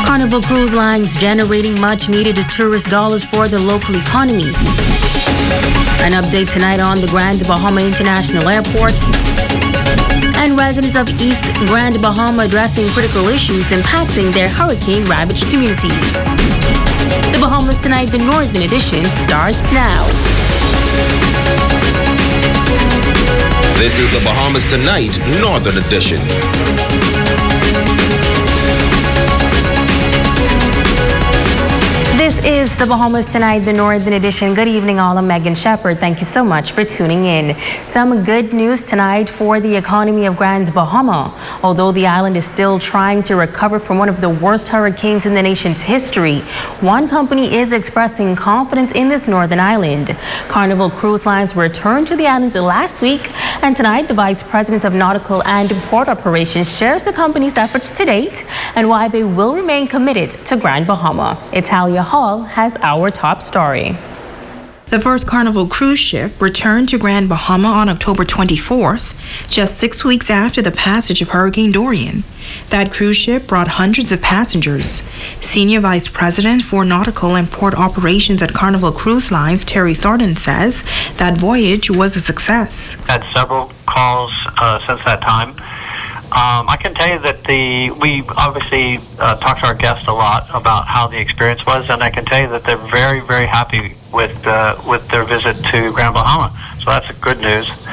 Carnival Cruise Lines generating much-needed tourist dollars for the local economy. An update tonight on the Grand Bahama International Airport. And residents of East Grand Bahama addressing critical issues impacting their hurricane-ravaged communities. The Bahamas Tonight, the Northern Edition, starts now. This is the Bahamas Tonight, Northern Edition. This is the Bahamas Tonight, the Northern Edition. Good evening, all. I'm Megan Shepard. Thank you so much for tuning in. Some good news tonight for the economy of Grand Bahama. Although the island is still trying to recover from one of the worst hurricanes in the nation's history, one company is expressing confidence in this northern island. Carnival Cruise Lines returned to the island last week, and tonight the Vice President of Nautical and Port Operations shares the company's efforts to date and why they will remain committed to Grand Bahama. Italia Hall has our top story. The first Carnival cruise ship returned to Grand Bahama on October 24th, just 6 weeks after the passage of Hurricane Dorian. That cruise ship brought hundreds of passengers. Senior Vice President for Nautical and Port Operations at Carnival Cruise Lines, Terry Thornton, says that voyage was a success. Had several calls since that time. I can tell you that we obviously talked to our guests a lot about how the experience was, and I can tell you that they're very, very happy with their visit to Grand Bahama. So that's good news.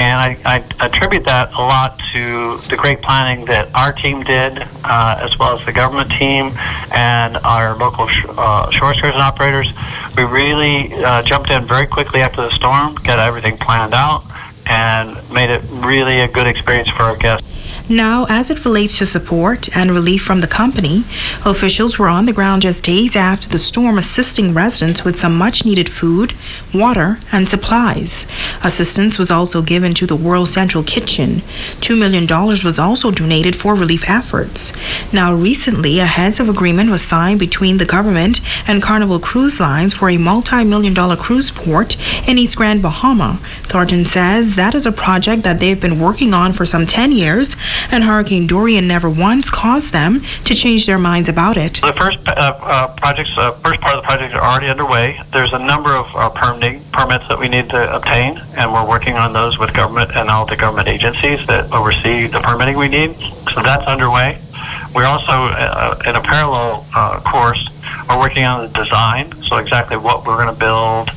And I attribute that a lot to the great planning that our team did, as well as the government team and our local shore excursion operators. We really jumped in very quickly after the storm, got everything planned out, and made it really a good experience for our guests. Now, as it relates to support and relief from the company, officials were on the ground just days after the storm assisting residents with some much-needed food, water, and supplies. Assistance was also given to the World Central Kitchen. $2 million was also donated for relief efforts. Now, recently, a heads of agreement was signed between the government and Carnival Cruise Lines for a multi-million-dollar cruise port in East Grand Bahama. Thornton says that is a project that they've been working on for some 10 years, and Hurricane Dorian never once caused them to change their minds about it. The first part of the project are already underway. There's a number of permits that we need to obtain, and we're working on those with government and all the government agencies that oversee the permitting we need. So that's underway. We're also, in a parallel course, are working on the design, so exactly what we're going to build,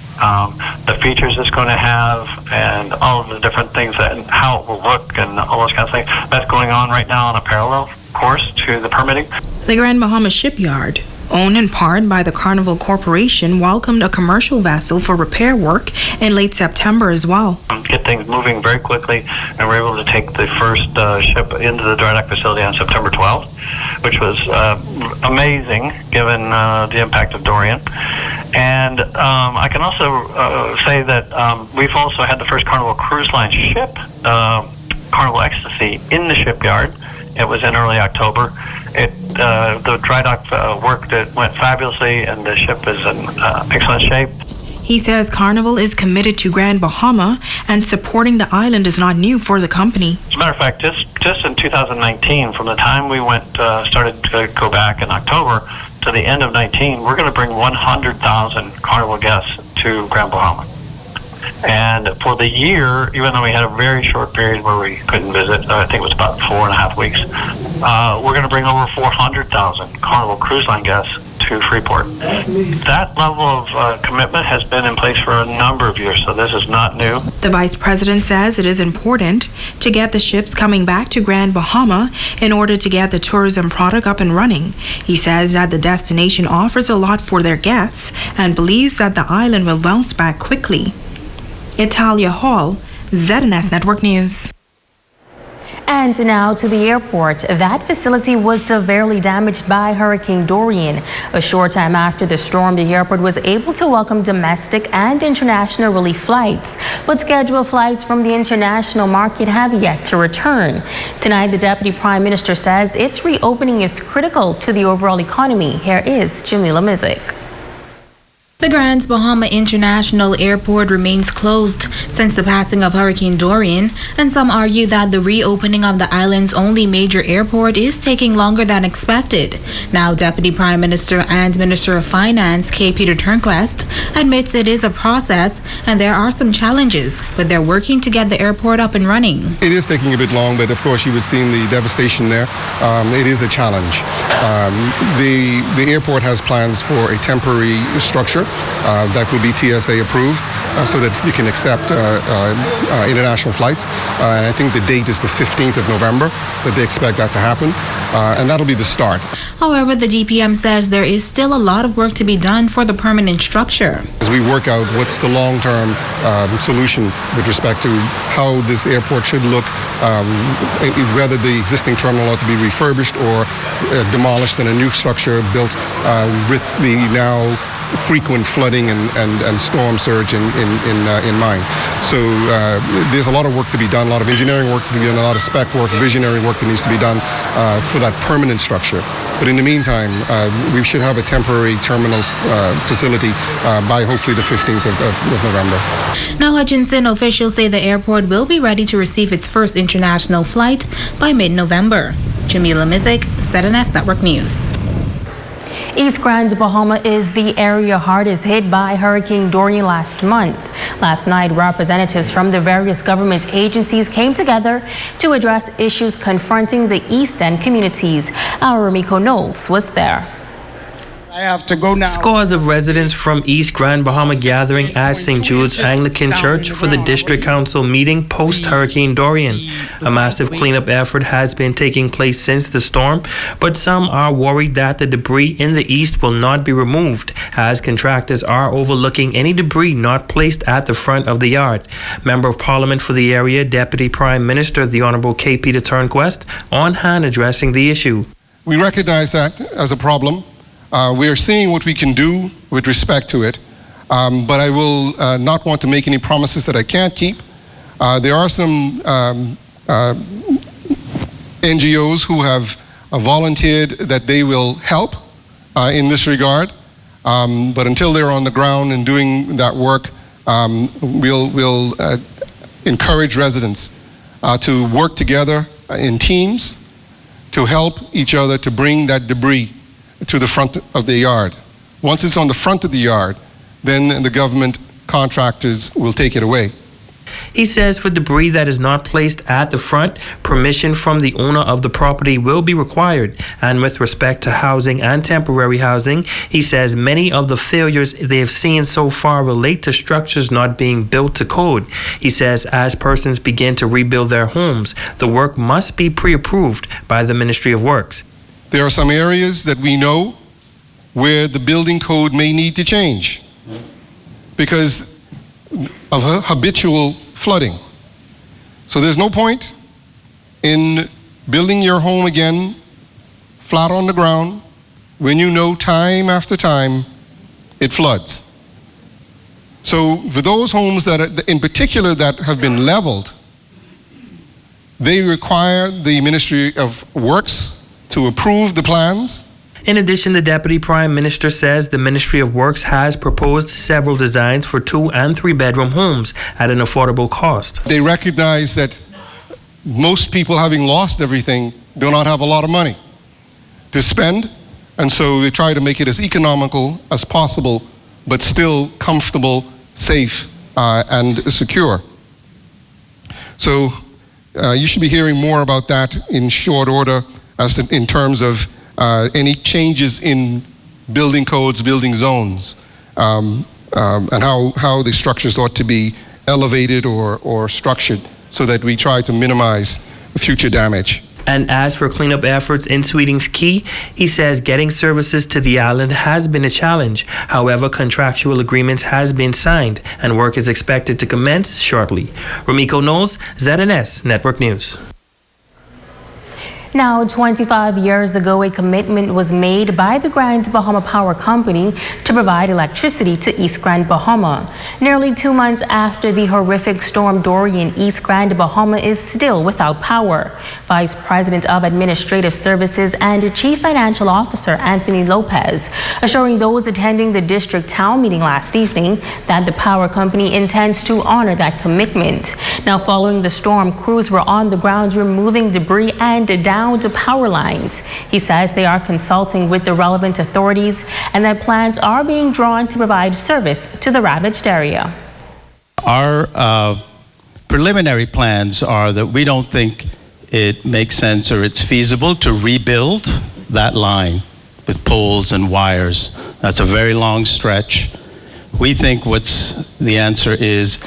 the features it's going to have, and all of the different things and how it will look and all those kinds of things. That's going on right now on a parallel course to the permitting. The Grand Bahama Shipyard, owned in part by the Carnival Corporation, welcomed a commercial vessel for repair work in late September as well. Get things moving very quickly, and we're able to take the first ship into the dry dock facility on September 12th, which was amazing given the impact of Dorian. And I can also say that we've also had the first Carnival Cruise Line ship, Carnival Ecstasy, in the shipyard. It was in early October. The dry dock work went fabulously, and the ship is in excellent shape. He says Carnival is committed to Grand Bahama, and supporting the island is not new for the company. As a matter of fact, just in 2019, from the time we started to go back in October to the end of 19, we're going to bring 100,000 Carnival guests to Grand Bahama. And for the year, even though we had a very short period where we couldn't visit, I think it was about 4.5 weeks, we're going to bring over 400,000 Carnival Cruise Line guests to Freeport. That level of commitment has been in place for a number of years, so this is not new. The Vice President says it is important to get the ships coming back to Grand Bahama in order to get the tourism product up and running. He says that the destination offers a lot for their guests and believes that the island will bounce back quickly. Italia Hall, ZNS Network News. And now to the airport. That facility was severely damaged by Hurricane Dorian. A short time after the storm, the airport was able to welcome domestic and international relief flights. But scheduled flights from the international market have yet to return. Tonight, the Deputy Prime Minister says its reopening is critical to the overall economy. Here is Jamila Mizik. The Grand Bahamas International Airport remains closed since the passing of Hurricane Dorian, and some argue that the reopening of the island's only major airport is taking longer than expected. Now, Deputy Prime Minister and Minister of Finance K. Peter Turnquest admits it is a process and there are some challenges, but they're working to get the airport up and running. It is taking a bit long, but of course you would see in the devastation there. It is a challenge. The airport has plans for a temporary structure that will be TSA approved so that we can accept international flights. And I think the date is the 15th of November that they expect that to happen. And that'll be the start. However, the DPM says there is still a lot of work to be done for the permanent structure. As we work out what's the long-term solution with respect to how this airport should look, whether the existing terminal ought to be refurbished or demolished and a new structure built with the now frequent flooding and storm surge in mind. So there's a lot of work to be done, a lot of engineering work to be done, a lot of spec work, visionary work that needs to be done for that permanent structure. But in the meantime, we should have a temporary terminal facility by hopefully the 15th of November. Now, Hutchinson officials say the airport will be ready to receive its first international flight by mid-November. Jamila Mizik, ZNS Network News. East Grand Bahama is the area hardest hit by Hurricane Dorian last month. Last night, representatives from the various government agencies came together to address issues confronting the East End communities. Our Ramiko Knowles was there. I have to go now. Scores of residents from East Grand Bahama gathering at St. Jude's Anglican Church for the District Council meeting post-Hurricane Dorian. A massive cleanup effort has been taking place since the storm, but some are worried that the debris in the east will not be removed, as contractors are overlooking any debris not placed at the front of the yard. Member of Parliament for the area, Deputy Prime Minister, the Honourable K. Peter Turnquest, on hand addressing the issue. We recognize that as a problem. We are seeing what we can do with respect to it, but I will not want to make any promises that I can't keep. There are some NGOs who have volunteered that they will help in this regard, but until they're on the ground and doing that work, we'll encourage residents to work together in teams to help each other to bring that debris to the front of the yard. Once it's on the front of the yard, then the government contractors will take it away. He says for debris that is not placed at the front, permission from the owner of the property will be required. And with respect to housing and temporary housing, he says many of the failures they have seen so far relate to structures not being built to code. He says as persons begin to rebuild their homes, the work must be pre-approved by the Ministry of Works. There are some areas that we know where the building code may need to change because of habitual flooding. So there's no point in building your home again flat on the ground when you know time after time it floods. So for those homes that are, in particular that have been leveled, they require the Ministry of Works to approve the plans. In addition, the Deputy Prime Minister says the Ministry of Works has proposed several designs for 2- and 3-bedroom homes at an affordable cost. They recognize that most people, having lost everything, do not have a lot of money to spend, and so they try to make it as economical as possible, but still comfortable, safe, and secure. So you should be hearing more about that in short order in terms of any changes in building codes, building zones, and how the structures ought to be elevated or structured so that we try to minimize future damage. And as for cleanup efforts in Sweeting's Key, he says getting services to the island has been a challenge. However, contractual agreements has been signed and work is expected to commence shortly. Ramiko Knowles, ZNS Network News. Now, 25 years ago, a commitment was made by the Grand Bahama Power Company to provide electricity to East Grand Bahama. Nearly 2 months after the horrific storm Dorian, East Grand Bahama is still without power. Vice President of Administrative Services and Chief Financial Officer Anthony Lopez assuring those attending the district town meeting last evening that the power company intends to honor that commitment. Now, following the storm, crews were on the ground removing debris and down to power lines. He says they are consulting with the relevant authorities and that plans are being drawn to provide service to the ravaged area. Our preliminary plans are that we don't think it makes sense or it's feasible to rebuild that line with poles and wires. That's a very long stretch. We think what's the answer is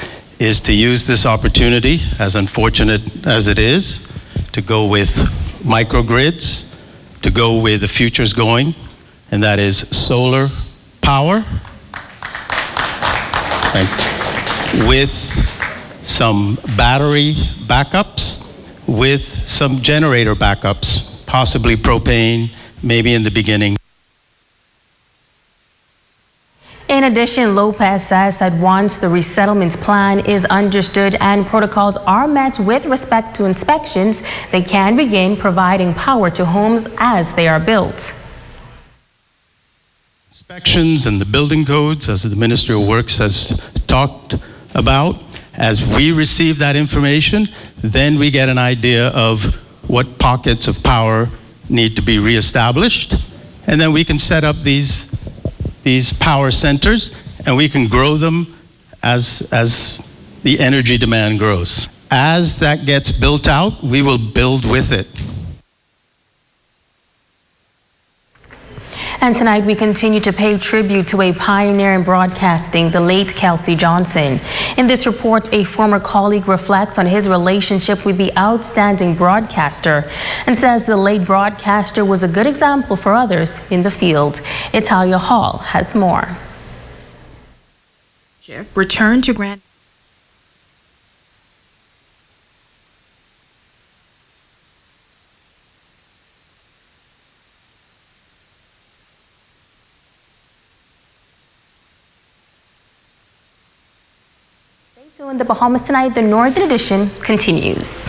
to use this opportunity, as unfortunate as it is, to go with microgrids, to go where the future's going, and that is solar power, with some battery backups, with some generator backups, possibly propane, maybe in the beginning. In addition, Lopez says that once the resettlement plan is understood and protocols are met with respect to inspections, they can begin providing power to homes as they are built. Inspections and the building codes, as the Ministry of Works has talked about, as we receive that information, then we get an idea of what pockets of power need to be reestablished, and then we can set up these power centers, and we can grow them as the energy demand grows. As that gets built out, we will build with it. And tonight we continue to pay tribute to a pioneer in broadcasting, the late Kelsey Johnson. In this report, a former colleague reflects on his relationship with the outstanding broadcaster and says the late broadcaster was a good example for others in the field. Italia Hall has more. Return to Grand. Stay tuned. The Bahamas Tonight, the Northern Edition continues.